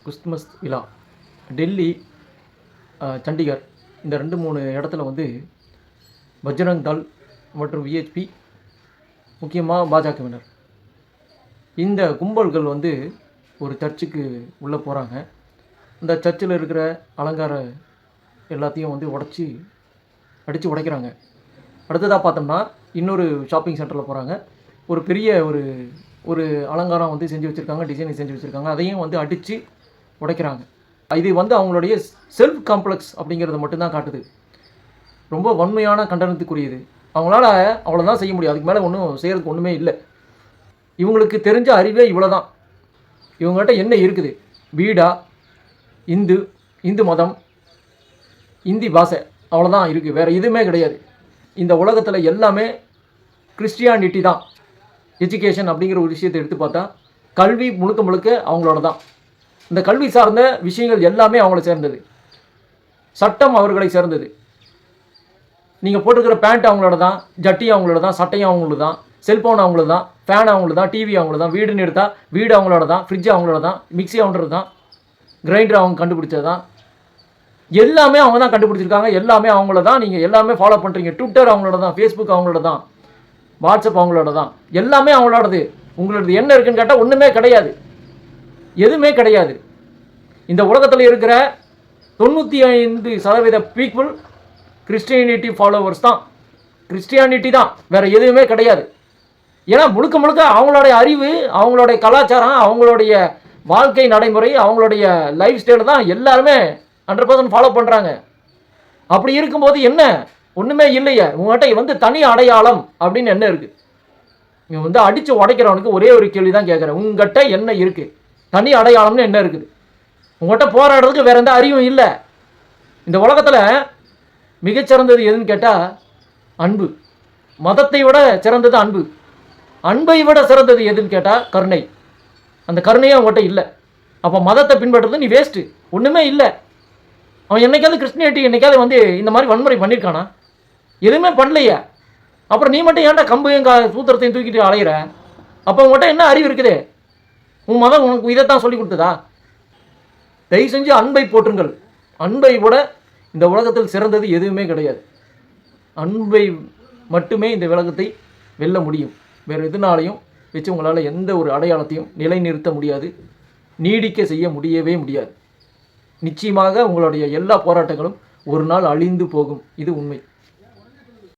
Christmas விழா டெல்லி, சண்டிகர் இந்த 2-3 இடத்துல வந்து பஜ்ரங் தள் மற்றும் விஹெச்பி, முக்கியமாக பாஜகவினர், இந்த கும்பல்கள் வந்து ஒரு சர்ச்சுக்கு உள்ளே போகிறாங்க. இந்த சர்ச்சில் இருக்கிற அலங்கார எல்லாத்தையும் வந்து அடித்து உடைக்கிறாங்க. அடுத்ததாக பார்த்தோம்னா இன்னொரு ஷாப்பிங் சென்டரில் போகிறாங்க. ஒரு பெரிய ஒரு அலங்காரம் வந்து செஞ்சு வச்சுருக்காங்க, டிசைனிங் செஞ்சு வச்சுருக்காங்க. அதையும் வந்து அடித்து உடைக்கிறாங்க. இது வந்து அவங்களுடைய செல்ஃப் காம்ப்ளெக்ஸ் அப்படிங்கிறத மட்டும்தான் காட்டுது. ரொம்ப வன்மையான கண்டனத்துக்குரியது. அவங்களால அவ்வளோதான் செய்ய முடியும். அதுக்கு மேலே ஒன்றும் செய்கிறதுக்கு ஒன்றுமே இல்லை. இவங்களுக்கு தெரிஞ்ச அறிவே இவ்வளோ தான். இவங்ககிட்ட என்ன இருக்குது? வீடா, இந்து மதம், இந்தி பாஷை, அவ்வளோதான் இருக்குது. வேறு எதுவுமே கிடையாது. இந்த உலகத்தில் எல்லாமே கிறிஸ்டியானிட்டி தான். எஜுகேஷன் அப்படிங்கிற ஒரு விஷயத்தை எடுத்து பார்த்தா கல்வி முழுக்க அவங்களோட தான். இந்த கல்வி சார்ந்த விஷயங்கள் எல்லாமே அவங்கள சேர்ந்தது. சட்டம் அவர்களை சேர்ந்தது. நீங்கள் போட்டுக்கிற பேண்ட் அவங்களோட தான், ஜட்டி அவங்களோட தான், சட்டையும் அவங்களோட தான், செல்ஃபோன் அவங்களோட தான், ஃபேன் அவங்களோட தான், டிவி அவங்களோட தான், வீடுன்னு எடுத்தால் வீடு அவங்களோட தான், ஃப்ரிட்ஜ் அவங்களோட தான், மிக்சி அவங்களோட தான், கிரைண்டர் அவங்க கண்டுபிடிச்சது தான், எல்லாமே அவங்க தான் கண்டுபிடிச்சிருக்காங்க. எல்லாமே அவங்கள தான். நீங்கள் எல்லாமே ஃபாலோ பண்ணுறீங்க. ட்விட்டர் அவங்களோட தான், ஃபேஸ்புக் அவங்களோட தான், வாட்ஸ்அப் அவங்களோட தான், எல்லாமே அவங்களோடது. உங்களோடது என்ன இருக்குன்னு கேட்டால் ஒன்றுமே கிடையாது, எதுவுமே கிடையாது. இந்த உலகத்தில் இருக்கிற 95% பீப்புள் கிறிஸ்டியானிட்டி ஃபாலோவர்ஸ் தான். கிறிஸ்டியானிட்டி தான், வேறு எதுவுமே கிடையாது. ஏன்னா முழுக்க அவங்களுடைய அறிவு, அவங்களுடைய கலாச்சாரம், அவங்களுடைய வாழ்க்கை நடைமுறை, அவங்களுடைய லைஃப் ஸ்டைல் தான் எல்லாருமே 100% ஃபாலோ பண்ணுறாங்க. அப்படி இருக்கும்போது என்ன? ஒன்றுமே இல்லையே. உங்கள்கிட்ட வந்து தனி அடையாளம் அப்படின்னு என்ன இருக்குது? இவங்க வந்து அடித்து உடைக்கிறவனுக்கு ஒரே ஒரு கேள்வி தான் கேட்குறேன். உங்கள்கிட்ட என்ன இருக்குது? தனி அடையாளம்னு என்ன இருக்குது? உங்கள்கிட்ட போராடுறதுக்கு வேறு எந்த அறிவும் இல்லை. இந்த உலகத்தில் மிகச்சிறந்தது எதுன்னு கேட்டால் அன்பு. மதத்தை விட சிறந்தது அன்பு. அன்பை விட சிறந்தது எதுன்னு கேட்டால் கருணை. அந்த கருணையும் அவங்ககிட்ட இல்லை. அப்போ மதத்தை பின்பற்றுறது நீ வேஸ்ட்டு. ஒன்றுமே இல்லை. அவன் என்னைக்காவது கிறிஸ்டியானிட்டி என்னைக்காவது வந்து இந்த மாதிரி வன்முறை பண்ணியிருக்கானா? எதுவுமே பண்ணலையே. அப்புறம் நீ மட்டும் ஏன்டா கம்பையும் சூத்திரத்தையும் தூக்கிட்டு அலையிற? அப்போ உங்கள்கிட்ட என்ன அறிவு இருக்குது? உன் மதம் உனக்கு இதைத்தான் சொல்லி கொடுத்ததா? தயவு செஞ்சு அன்பை போற்றுங்கள். அன்பை விட இந்த உலகத்தில் சிறந்தது எதுவுமே கிடையாது. அன்பை மட்டுமே இந்த உலகத்தை வெல்ல முடியும். வேறு எதுனாலையும் வச்சு உங்களால் எந்த ஒரு அடையாளத்தையும் நிலைநிறுத்த முடியாது, நீடிக்க செய்ய முடியவே முடியாது. நிச்சயமாக உங்களுடைய எல்லா போராட்டங்களும் ஒரு நாள் அழிந்து போகும். இது உண்மை.